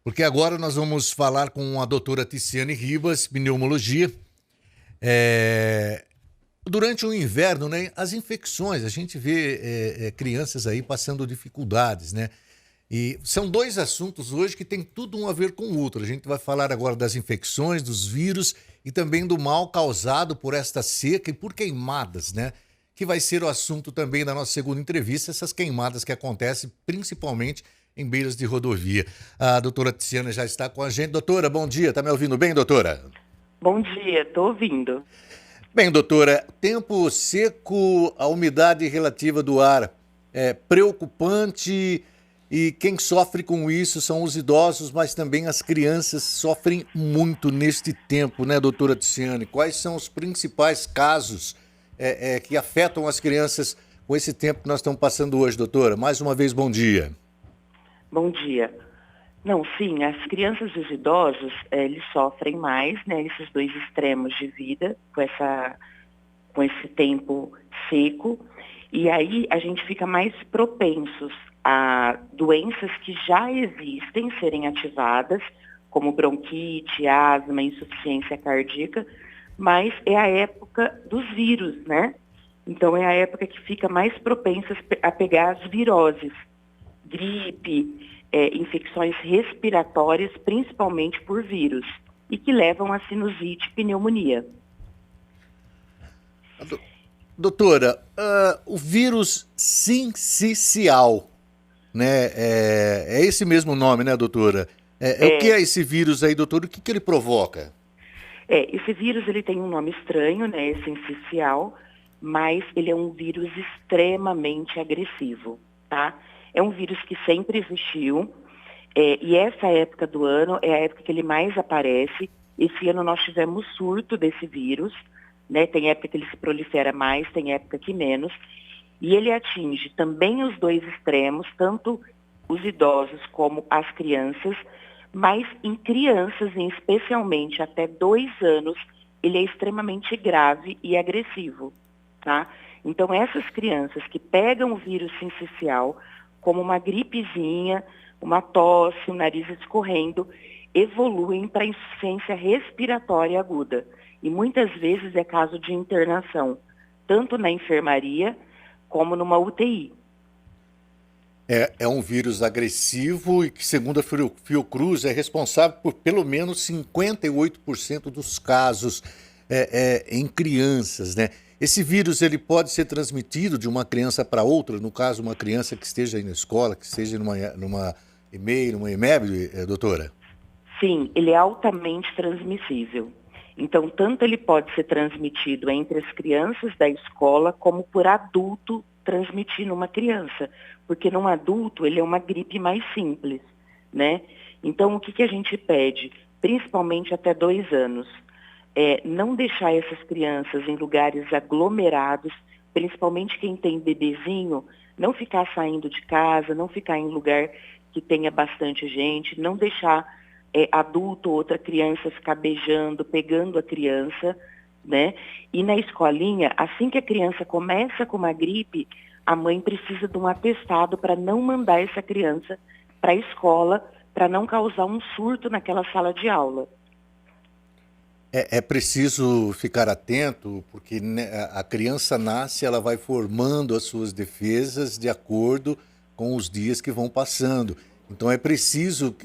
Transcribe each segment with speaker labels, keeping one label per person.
Speaker 1: Porque agora nós vamos falar com a doutora Ticiane Ribas, pneumologia. Durante o inverno, né, as infecções, a gente vê crianças aí passando dificuldades, né? E são dois assuntos hoje que tem tudo um a ver com o outro. A gente vai falar agora das infecções, dos vírus e também do mal causado por esta seca e por queimadas, né? Que vai ser o assunto também da nossa segunda entrevista, essas queimadas que acontecem principalmente em beiras de rodovia. A doutora Ticiane já está com a gente. Doutora, bom dia. Tá me ouvindo bem, doutora?
Speaker 2: Bom dia, estou ouvindo.
Speaker 1: Bem, doutora, tempo seco, a umidade relativa do ar é preocupante e quem sofre com isso são os idosos, mas também as crianças sofrem muito neste tempo, né, doutora Ticiane? Quais são os principais casos que afetam as crianças com esse tempo que nós estamos passando hoje, doutora? Mais uma vez, bom dia.
Speaker 2: Bom dia. Não, sim, as crianças e os idosos, eles sofrem mais, né, esses dois extremos de vida, com esse tempo seco, e aí a gente fica mais propensos a doenças que já existem serem ativadas, como bronquite, asma, insuficiência cardíaca, mas é a época dos vírus, né? Então é a época que fica mais propensa a pegar as viroses, gripe, infecções respiratórias, principalmente por vírus, e que levam a sinusite e pneumonia.
Speaker 1: Doutora, o vírus sincicial, né? É esse mesmo nome, né, doutora? O que é esse vírus aí, doutor? O que ele provoca?
Speaker 2: Esse vírus ele tem um nome estranho, né, sincicial, mas ele é um vírus extremamente agressivo, tá? É um vírus que sempre existiu, e essa época do ano é a época que ele mais aparece. Esse ano nós tivemos surto desse vírus, né? Tem época que ele se prolifera mais, tem época que menos, e ele atinge também os dois extremos, tanto os idosos como as crianças, mas em crianças, especialmente até 2 anos, ele é extremamente grave e agressivo, tá? Então essas crianças que pegam o vírus sincicial, como uma gripezinha, uma tosse, o nariz escorrendo, evoluem para insuficiência respiratória aguda. E muitas vezes é caso de internação, tanto na enfermaria como numa UTI.
Speaker 1: É um vírus agressivo e que, segundo a Fiocruz, é responsável por pelo menos 58% dos casos em crianças, né? Esse vírus ele pode ser transmitido de uma criança para outra, no caso, uma criança que esteja aí na escola, que esteja numa EMEI, numa EMEB, doutora?
Speaker 2: Sim, ele é altamente transmissível. Então, tanto ele pode ser transmitido entre as crianças da escola, como por adulto transmitir numa criança. Porque num adulto, ele é uma gripe mais simples, né? Então, o que a gente pede, principalmente até 2 anos? Não deixar essas crianças em lugares aglomerados, principalmente quem tem bebezinho, não ficar saindo de casa, não ficar em lugar que tenha bastante gente, não deixar adulto ou outra criança ficar beijando, pegando a criança, né? E na escolinha, assim que a criança começa com uma gripe, a mãe precisa de um atestado para não mandar essa criança para a escola, para não causar um surto naquela sala de aula.
Speaker 1: É preciso ficar atento, porque né, a criança nasce, ela vai formando as suas defesas de acordo com os dias que vão passando. Então é preciso,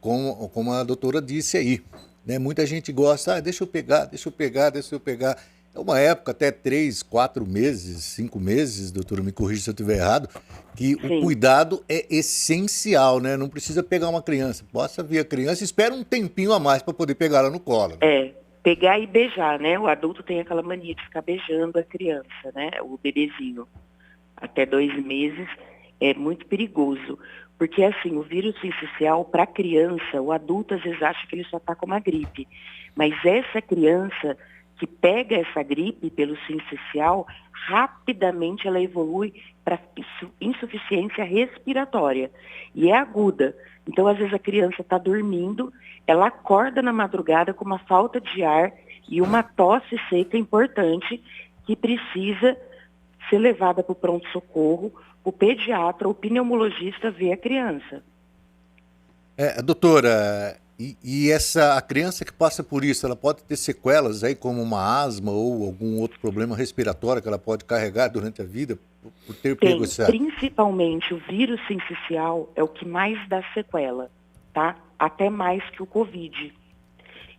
Speaker 1: como a doutora disse aí, né, muita gente gosta, deixa eu pegar, deixa eu pegar, deixa eu pegar. É uma época, até 3, 4 meses, 5 meses, doutora, me corrija se eu estiver errado, que o
Speaker 2: Sim.
Speaker 1: cuidado é essencial, né? Não precisa pegar uma criança. Possa vir a criança, espera um tempinho a mais para poder pegar ela no colo. Né?
Speaker 2: Pegar e beijar, né? O adulto tem aquela mania de ficar beijando a criança, né? O bebezinho. Até 2 meses é muito perigoso. Porque, assim, o vírus sincicial, para a criança, o adulto às vezes acha que ele só está com uma gripe. Mas essa criança que pega essa gripe pelo sincicial, rapidamente ela evolui para insuficiência respiratória. E é aguda. Então, às vezes, a criança está dormindo, ela acorda na madrugada com uma falta de ar e uma tosse seca importante que precisa ser levada para o pronto-socorro, o pediatra ou pneumologista ver a criança.
Speaker 1: Doutora, a criança que passa por isso, ela pode ter sequelas aí como uma asma ou algum outro problema respiratório que ela pode carregar durante a vida por ter pego
Speaker 2: Tem,
Speaker 1: essa...
Speaker 2: principalmente o vírus sincicial é o que mais dá sequela, tá? Até mais que o Covid.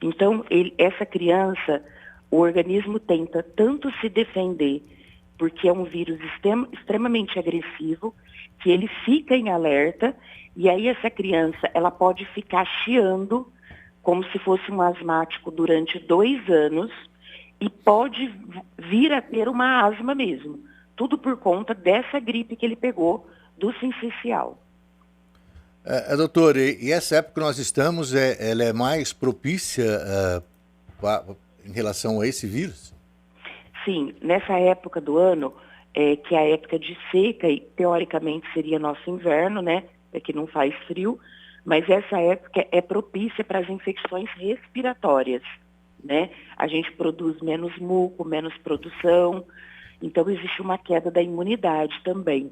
Speaker 2: Então, essa criança, o organismo tenta tanto se defender, porque é um vírus extremamente agressivo, que ele fica em alerta, e aí essa criança, ela pode ficar chiando, como se fosse um asmático durante 2 anos, e pode vir a ter uma asma mesmo. Tudo por conta dessa gripe que ele pegou do sincicial.
Speaker 1: Doutor, e essa época que nós estamos, ela é mais propícia em relação a esse vírus?
Speaker 2: Sim, nessa época do ano, que é a época de seca, e teoricamente seria nosso inverno, né? É que não faz frio, mas essa época é propícia para as infecções respiratórias, né? A gente produz menos muco, menos produção, então existe uma queda da imunidade também.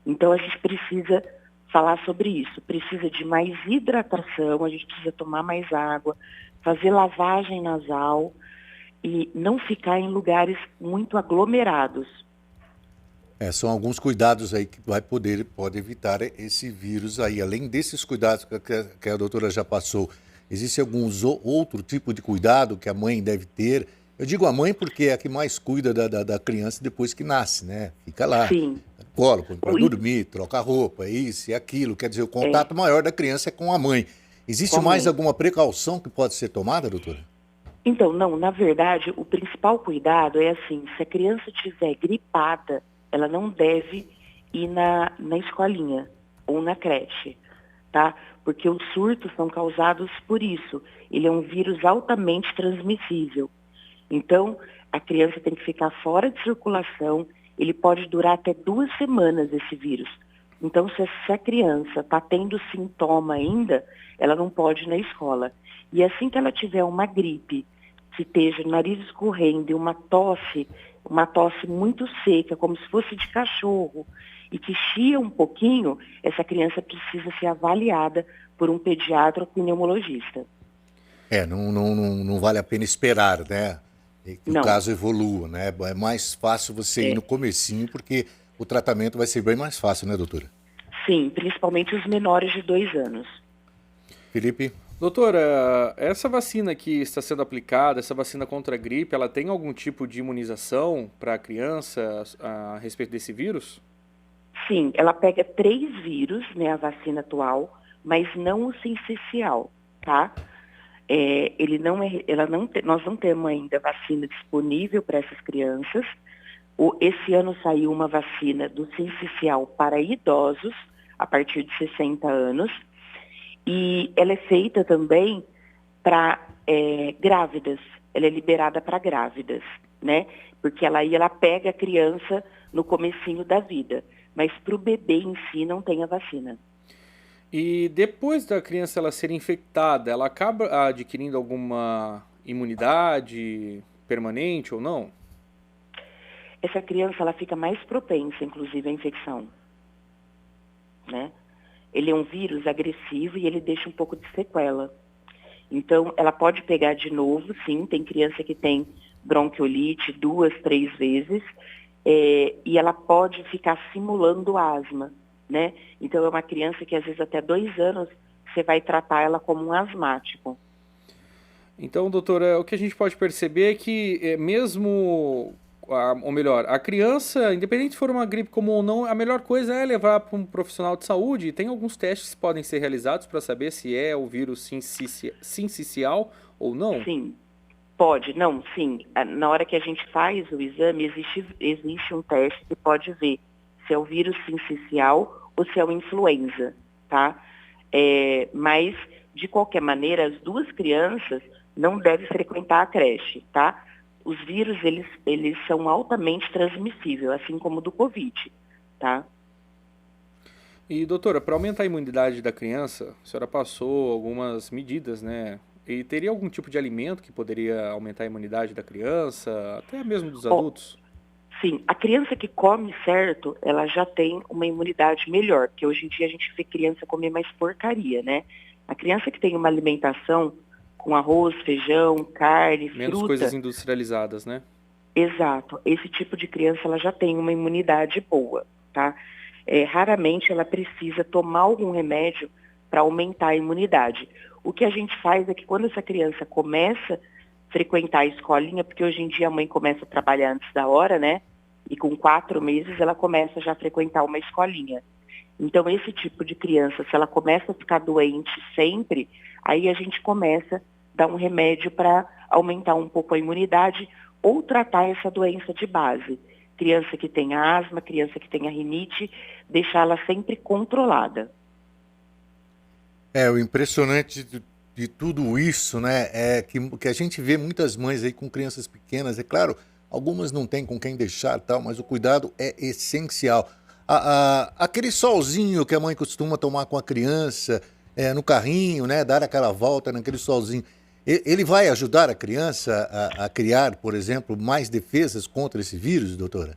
Speaker 2: Então a gente precisa falar sobre isso, precisa de mais hidratação, a gente precisa tomar mais água, fazer lavagem nasal e não ficar em lugares muito aglomerados.
Speaker 1: São alguns cuidados aí que pode evitar esse vírus aí. Além desses cuidados que a doutora já passou, existe alguns outro tipo de cuidado que a mãe deve ter? Eu digo a mãe porque é a que mais cuida da criança depois que nasce, né? Fica lá,
Speaker 2: Sim.
Speaker 1: colo, põe para dormir, troca a roupa, isso e aquilo. Quer dizer, o contato maior da criança é com a mãe. Existe mais alguma precaução que pode ser tomada, doutora?
Speaker 2: Então, não, na verdade, o principal cuidado é assim, se a criança estiver gripada, ela não deve ir na escolinha ou na creche, tá? Porque os surtos são causados por isso. Ele é um vírus altamente transmissível. Então, a criança tem que ficar fora de circulação. Ele pode durar até 2 semanas, esse vírus. Então, se a criança está tendo sintoma ainda, ela não pode ir na escola. E assim que ela tiver uma gripe, que esteja nariz escorrendo e uma tosse muito seca, como se fosse de cachorro, e que chia um pouquinho, essa criança precisa ser avaliada por um pediatra ou pneumologista.
Speaker 1: Não vale a pena esperar, né? Que o caso evolua, né? É mais fácil você ir no comecinho, porque o tratamento vai ser bem mais fácil, né, doutora?
Speaker 2: Sim, principalmente os menores de 2 anos.
Speaker 1: Felipe?
Speaker 3: Doutora, essa vacina que está sendo aplicada, essa vacina contra a gripe, ela tem algum tipo de imunização para a criança a respeito desse vírus?
Speaker 2: Sim, ela pega 3 vírus, né, a vacina atual, mas não o sincicial, tá? Nós não temos ainda vacina disponível para essas crianças. Esse ano saiu uma vacina do sincicial para idosos, a partir de 60 anos, e ela é feita também para grávidas, ela é liberada para grávidas, né? Porque ela pega a criança no comecinho da vida, mas para o bebê em si não tem a vacina.
Speaker 3: E depois da criança ela ser infectada, ela acaba adquirindo alguma imunidade permanente ou não?
Speaker 2: Essa criança ela fica mais propensa, inclusive, à infecção, né? Ele é um vírus agressivo e ele deixa um pouco de sequela. Então, ela pode pegar de novo, sim, tem criança que tem bronquiolite 2, 3 vezes, e ela pode ficar simulando asma, né? Então, é uma criança que às vezes até 2 anos você vai tratar ela como um asmático.
Speaker 3: Então, doutora, o que a gente pode perceber é que mesmo... ou melhor, a criança, independente se for uma gripe comum ou não, a melhor coisa é levar para um profissional de saúde. E tem alguns testes que podem ser realizados para saber se é o vírus sincicial ou não?
Speaker 2: Sim, pode. Não, sim. Na hora que a gente faz o exame, existe um teste que pode ver se é o vírus sincicial ou se é o influenza, tá? Mas, de qualquer maneira, as 2 crianças não devem frequentar a creche, tá? Os vírus, eles são altamente transmissíveis, assim como o do Covid, tá?
Speaker 3: E, doutora, para aumentar a imunidade da criança, a senhora passou algumas medidas, né? E teria algum tipo de alimento que poderia aumentar a imunidade da criança, até mesmo dos adultos?
Speaker 2: Sim, a criança que come certo, ela já tem uma imunidade melhor, porque hoje em dia a gente vê criança comer mais porcaria, né? A criança que tem uma alimentação com arroz, feijão, carne,
Speaker 3: Menos
Speaker 2: fruta...
Speaker 3: coisas industrializadas, né?
Speaker 2: Exato. Esse tipo de criança, ela já tem uma imunidade boa, tá? Raramente ela precisa tomar algum remédio para aumentar a imunidade. O que a gente faz é que quando essa criança começa a frequentar a escolinha, porque hoje em dia a mãe começa a trabalhar antes da hora, né? E com 4 meses ela começa já a frequentar uma escolinha. Então esse tipo de criança, se ela começa a ficar doente sempre, aí a gente começa a dar um remédio para aumentar um pouco a imunidade ou tratar essa doença de base. Criança que tem asma, criança que tem rinite, deixá-la sempre controlada.
Speaker 1: O impressionante de tudo isso, né, é que a gente vê muitas mães aí com crianças pequenas, é claro, algumas não têm com quem deixar e tal, mas o cuidado é essencial. Aquele solzinho que a mãe costuma tomar com a criança, no carrinho, né, dar aquela volta naquele solzinho, ele vai ajudar a criança a criar, por exemplo, mais defesas contra esse vírus, doutora?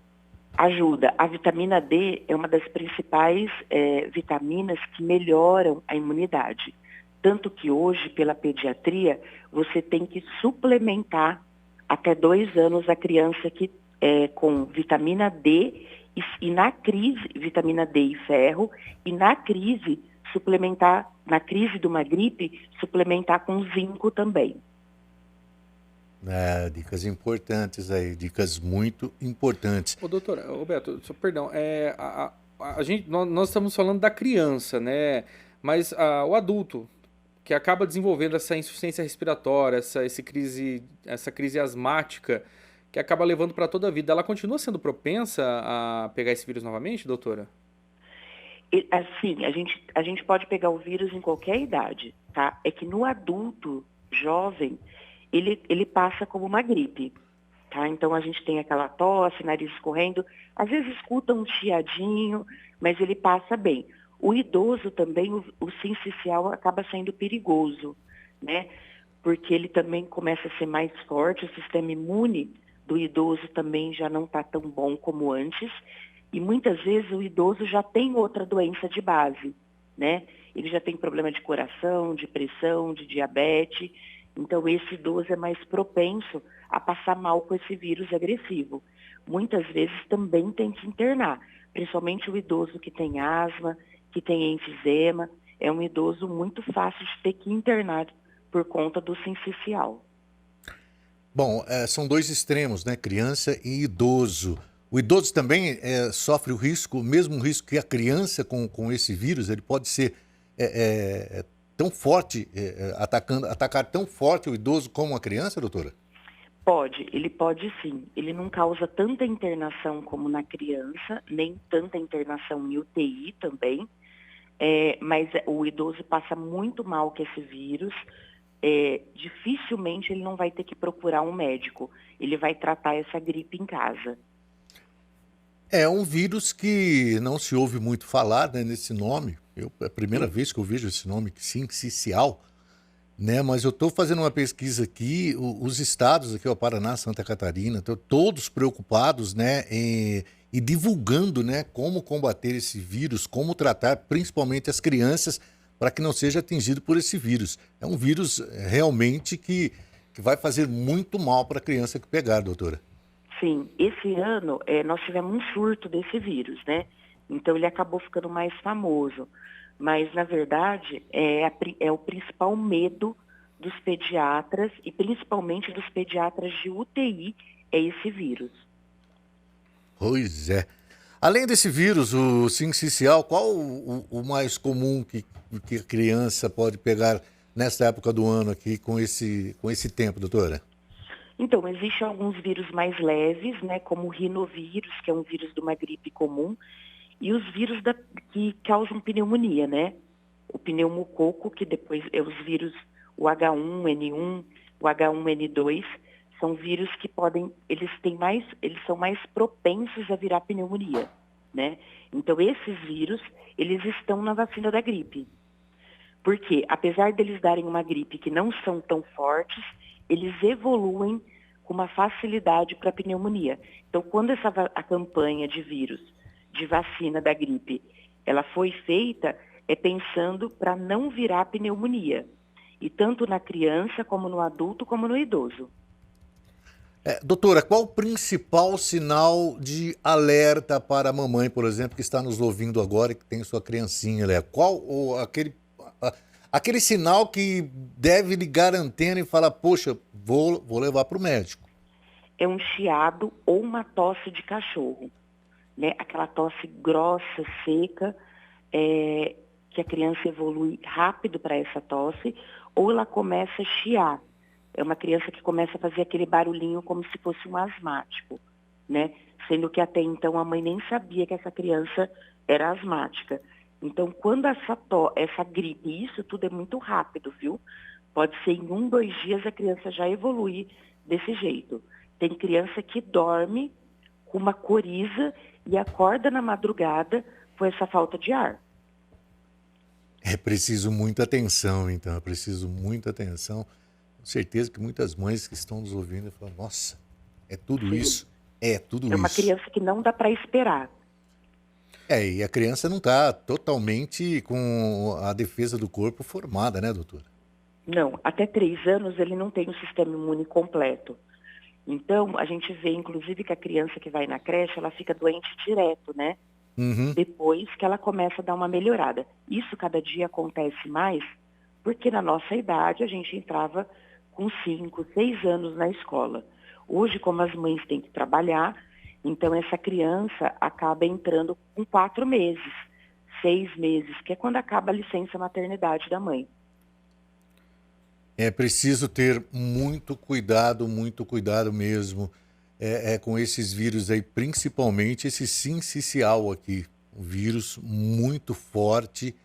Speaker 2: Ajuda. A vitamina D é uma das principais vitaminas que melhoram a imunidade. Tanto que hoje, pela pediatria, você tem que suplementar até 2 anos a criança com vitamina D e na crise, vitamina D e ferro, e na crise, suplementar, na crise de uma gripe, suplementar com zinco também.
Speaker 1: Dicas importantes aí, dicas muito importantes.
Speaker 3: Ô, doutora, Beto, perdão, nós estamos falando da criança, né? Mas o adulto, que acaba desenvolvendo essa insuficiência respiratória, essa crise asmática, que acaba levando para toda a vida, ela continua sendo propensa a pegar esse vírus novamente, doutora?
Speaker 2: Assim, a gente pode pegar o vírus em qualquer idade, tá? É que no adulto jovem, ele passa como uma gripe, tá? Então a gente tem aquela tosse, nariz escorrendo, às vezes escuta um chiadinho, mas ele passa bem. O idoso também, o sincicial acaba sendo perigoso, né? Porque ele também começa a ser mais forte, o sistema imune do idoso também já não está tão bom como antes, e muitas vezes o idoso já tem outra doença de base, né? Ele já tem problema de coração, de pressão, de diabetes. Então, esse idoso é mais propenso a passar mal com esse vírus agressivo. Muitas vezes também tem que internar, principalmente o idoso que tem asma, que tem enfisema. É um idoso muito fácil de ter que internar por conta do sincicial.
Speaker 1: Bom, são 2 extremos, né? Criança e idoso. O idoso também sofre o mesmo risco que a criança com esse vírus. Ele pode ser tão forte, atacar tão forte o idoso como a criança, doutora?
Speaker 2: Ele pode sim. Ele não causa tanta internação como na criança, nem tanta internação em UTI também, mas o idoso passa muito mal com esse vírus. Dificilmente ele não vai ter que procurar um médico. Ele vai tratar essa gripe em casa.
Speaker 1: É um vírus que não se ouve muito falar, né, nesse nome. É a primeira vez que eu vejo esse nome, sincicial, né? Mas eu estou fazendo uma pesquisa aqui, os estados aqui, o Paraná, Santa Catarina, estão todos preocupados, né, e divulgando, né, como combater esse vírus, como tratar principalmente as crianças para que não seja atingido por esse vírus. É um vírus realmente que vai fazer muito mal para a criança que pegar, doutora.
Speaker 2: Sim, esse ano nós tivemos um surto desse vírus, né? Então ele acabou ficando mais famoso. Mas, na verdade, é o principal medo dos pediatras, e principalmente dos pediatras de UTI, é esse vírus.
Speaker 1: Pois é. Além desse vírus, o sincicial, qual o mais comum que a criança pode pegar nessa época do ano aqui com esse tempo, doutora?
Speaker 2: Então, existem alguns vírus mais leves, né, como o rinovírus, que é um vírus de uma gripe comum, e os vírus que causam pneumonia, né? O pneumococo, que depois é os vírus, o H1N1, o H1N2, são vírus que eles são mais propensos a virar pneumonia, né? Então, esses vírus, eles estão na vacina da gripe. Porque, apesar deles darem uma gripe que não são tão fortes, eles evoluem com uma facilidade para a pneumonia. Então, quando a campanha de vírus, de vacina da gripe, ela foi feita, é pensando para não virar pneumonia. E tanto na criança, como no adulto, como no idoso.
Speaker 1: Doutora, qual o principal sinal de alerta para a mamãe, por exemplo, que está nos ouvindo agora e que tem sua criancinha, Léo? Aquele sinal que deve ligar a antena e falar, poxa, vou levar para o médico?
Speaker 2: É um chiado ou uma tosse de cachorro, né? Aquela tosse grossa, seca, que a criança evolui rápido para essa tosse, ou ela começa a chiar. É uma criança que começa a fazer aquele barulhinho como se fosse um asmático, né? Sendo que até então a mãe nem sabia que essa criança era asmática. Então, quando essa gripe, isso tudo é muito rápido, viu? Pode ser em 1, 2 dias a criança já evoluir desse jeito. Tem criança que dorme com uma coriza e acorda na madrugada com essa falta de ar.
Speaker 1: É preciso muita atenção, então, é preciso muita atenção. Com certeza que muitas mães que estão nos ouvindo falam, nossa, é tudo
Speaker 2: Sim.
Speaker 1: isso? É tudo isso.
Speaker 2: É uma criança que não dá para esperar.
Speaker 1: E a criança não está totalmente com a defesa do corpo formada, né, doutora?
Speaker 2: Não, até 3 anos ele não tem o sistema imune completo. Então, a gente vê, inclusive, que a criança que vai na creche, ela fica doente direto, né?
Speaker 1: Uhum.
Speaker 2: Depois que ela começa a dar uma melhorada. Isso cada dia acontece mais, porque na nossa idade a gente entrava com 5, 6 anos na escola. Hoje, como as mães têm que trabalhar, então essa criança acaba entrando com 4 meses, 6 meses, que é quando acaba a licença maternidade da mãe.
Speaker 1: É preciso ter muito cuidado mesmo com esses vírus aí, principalmente esse sincicial aqui, um vírus muito forte,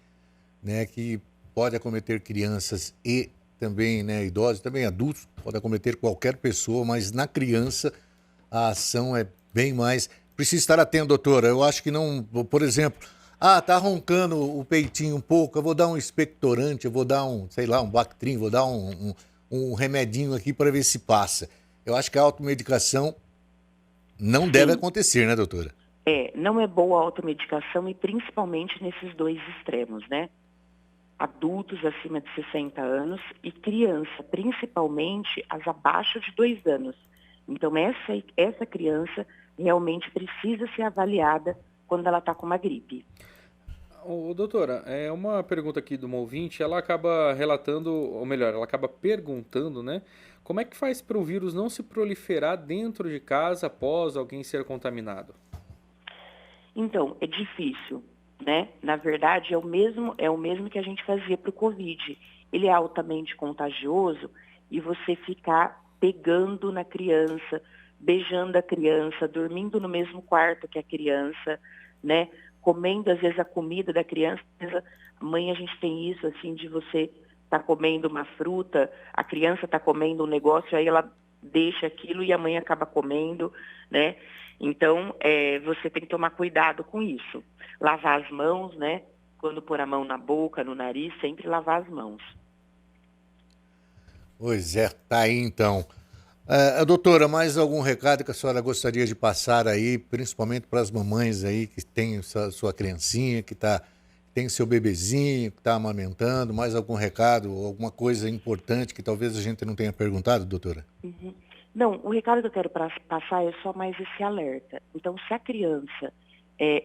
Speaker 1: né, que pode acometer crianças e também, né, idosos, também adultos, pode acometer qualquer pessoa, mas na criança a ação é bem mais. Precisa estar atento, doutora. Eu acho que não, por exemplo, tá roncando o peitinho um pouco, eu vou dar um expectorante, eu vou dar um Bactrim, vou dar um remedinho aqui para ver se passa. Eu acho que a automedicação não deve acontecer, né, doutora?
Speaker 2: Não é boa a automedicação e principalmente nesses 2 extremos, né? Adultos acima de 60 anos e criança, principalmente as abaixo de 2 anos. Então, essa criança realmente precisa ser avaliada quando ela está com uma gripe.
Speaker 3: Doutora, é uma pergunta aqui de uma ouvinte, ela acaba relatando, ou melhor, ela acaba perguntando, né? Como é que faz para o vírus não se proliferar dentro de casa após alguém ser contaminado?
Speaker 2: Então, é difícil, né? Na verdade, é o mesmo que a gente fazia para o Covid. Ele é altamente contagioso e você ficar pegando na criança, beijando a criança, dormindo no mesmo quarto que a criança, né? Comendo, às vezes, a comida da criança. Mãe, a gente tem isso, assim, de você tá comendo uma fruta, a criança tá comendo um negócio, aí ela deixa aquilo e a mãe acaba comendo, né? Então, você tem que tomar cuidado com isso. Lavar as mãos, né? Quando pôr a mão na boca, no nariz, sempre lavar as mãos.
Speaker 1: Pois é, tá aí então. Doutora, mais algum recado que a senhora gostaria de passar aí, principalmente para as mamães aí que tem sua criancinha, que tem seu bebezinho, que está amamentando, mais algum recado, alguma coisa importante que talvez a gente não tenha perguntado, doutora?
Speaker 2: Uhum. Não, o recado que eu quero passar é só mais esse alerta. Então, se a criança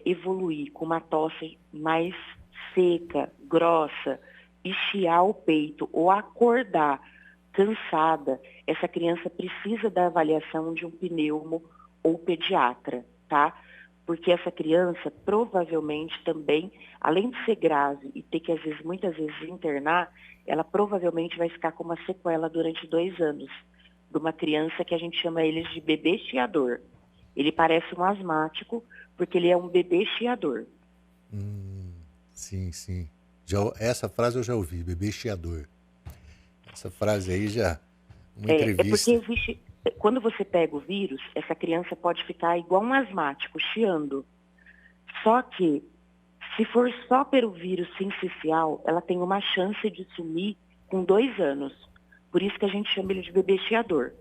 Speaker 2: evoluir com uma tosse mais seca, grossa, e chiar o peito ou acordar cansada, essa criança precisa da avaliação de um pneumo ou pediatra, tá? Porque essa criança provavelmente também, além de ser grave e ter que muitas vezes internar, ela provavelmente vai ficar com uma sequela durante 2 anos, de uma criança que a gente chama eles de bebê chiador. Ele parece um asmático, porque ele é um bebê chiador.
Speaker 1: Sim, sim. Essa frase eu já ouvi, bebê chiador. Essa frase aí já, uma entrevista.
Speaker 2: É porque existe, quando você pega o vírus, essa criança pode ficar igual um asmático, chiando. Só que, se for só pelo vírus sincicial, ela tem uma chance de sumir com 2 anos. Por isso que a gente chama ele de bebê chiador.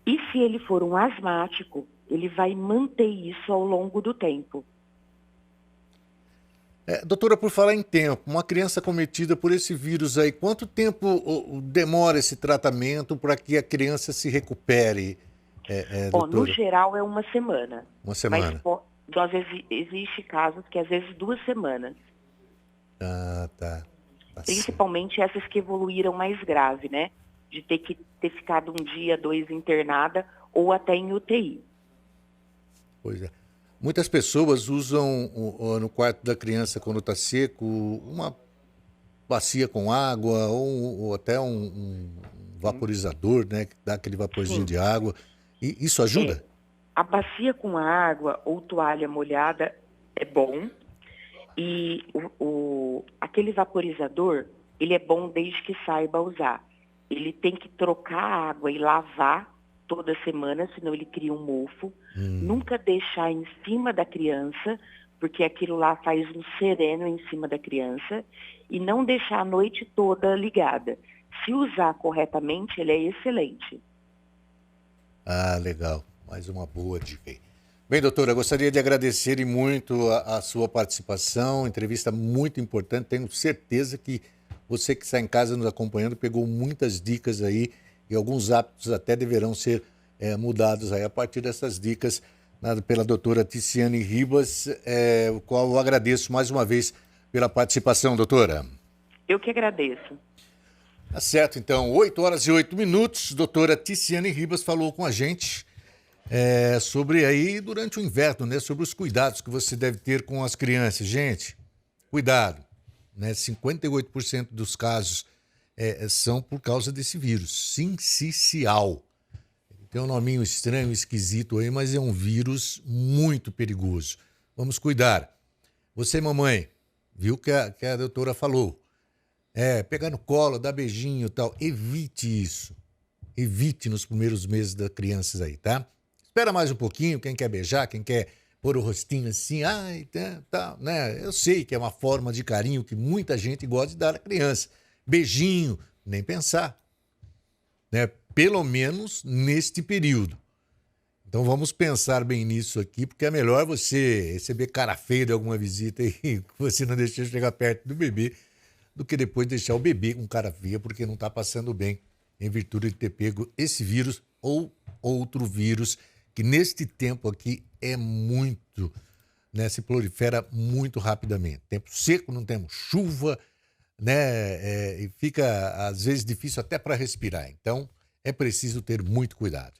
Speaker 2: E se ele for um asmático, ele vai manter isso ao longo do tempo.
Speaker 1: Doutora, por falar em tempo, uma criança cometida por esse vírus aí, quanto tempo demora esse tratamento para que a criança se recupere,
Speaker 2: Ó, no
Speaker 1: doutora?
Speaker 2: geral é uma semana.
Speaker 1: Uma
Speaker 2: Mas
Speaker 1: semana.
Speaker 2: existe casos que às vezes 2 semanas.
Speaker 1: Ah, tá. Tá certo.
Speaker 2: Principalmente essas que evoluíram mais grave, né? De ter que ter ficado 1 dia, 2 internada ou até em UTI.
Speaker 1: Pois é. Muitas pessoas usam no quarto da criança, quando está seco, uma bacia com água ou até um vaporizador, né? Que dá aquele vaporzinho
Speaker 2: Sim,
Speaker 1: de água. E isso
Speaker 2: é,
Speaker 1: ajuda?
Speaker 2: a bacia com água ou toalha molhada é bom. E aquele vaporizador, ele é bom desde que saiba usar. Ele tem que trocar a água e lavar toda semana, senão ele cria um mofo. Nunca deixar em cima da criança, porque aquilo lá faz um sereno em cima da criança. E não deixar a noite toda ligada. Se usar corretamente, ele é excelente.
Speaker 1: Ah, legal. Mais uma boa dica aí. Bem, doutora, gostaria de agradecer muito a sua participação, entrevista muito importante. Tenho certeza que você que está em casa nos acompanhando pegou muitas dicas aí e alguns hábitos até deverão ser mudados aí a partir dessas dicas pela doutora Ticiane Ribas, o qual eu agradeço mais uma vez pela participação, doutora.
Speaker 2: Eu que agradeço.
Speaker 1: Tá certo, então, 8h08, doutora Ticiane Ribas falou com a gente sobre aí, durante o inverno, né, sobre os cuidados que você deve ter com as crianças. Gente, cuidado, né, 58% dos casos são por causa desse vírus, sincicial. Tem um nominho estranho, esquisito aí, mas é um vírus muito perigoso. Vamos cuidar. Você, mamãe, viu que a doutora falou. Pegar no colo, dar beijinho e tal. Evite isso. Evite nos primeiros meses das crianças aí, tá? Espera mais um pouquinho, quem quer beijar, quem quer pôr o rostinho assim, ai, tá, né? Eu sei que é uma forma de carinho que muita gente gosta de dar à criança. Beijinho, nem pensar, né? Pelo menos neste período. Então vamos pensar bem nisso aqui, porque é melhor você receber cara feia de alguma visita e que você não deixar chegar perto do bebê, do que depois deixar o bebê com cara feia porque não está passando bem em virtude de ter pego esse vírus ou outro vírus que neste tempo aqui é muito, né, se prolifera muito rapidamente. Tempo seco, não temos chuva, né, e fica às vezes difícil até para respirar. Então é preciso ter muito cuidado.